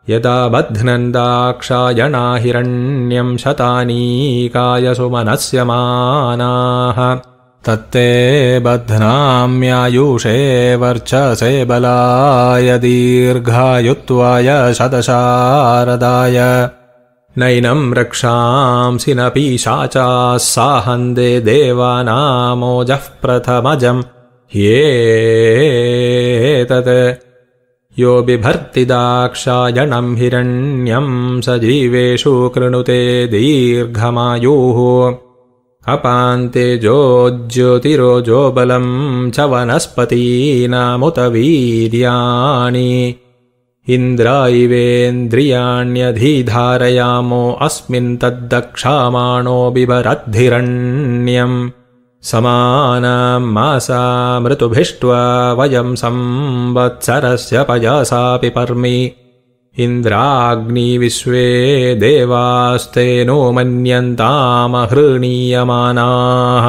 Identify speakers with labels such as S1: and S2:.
S1: यदा बध्नन् दाक्षायणा हिरण्यं शतानीकाय सुमनस्यमानाः तत्ते बध्नाम्यायुषे वर्चसे बलाय दीर्घायुत्वाय शतशारदाय नैनं रक्षांसि न पीशाचाः साहन्दे देवानामोजः प्रथमजं ह्येतत् यो बिभर्ति दाक्षायणं हिरण्यं स जीवेषु कृणुते दीर्घमायुः अपान्ते ज्योतिरोजो बलं च वनस्पतीनामुत वीर्याणि इन्द्रायवेन्द्रियाण्यधिधारयामो अस्मिन् तद्दक्षामाणो बिभरद्धिरण्यम् समानां मासामृतुभिष्ट्वा वयं संवत्सरस्य पयसापि पर्मि इन्द्राग्नि विश्वे देवास्तेनो मन्यन्तामहृणीयमानाः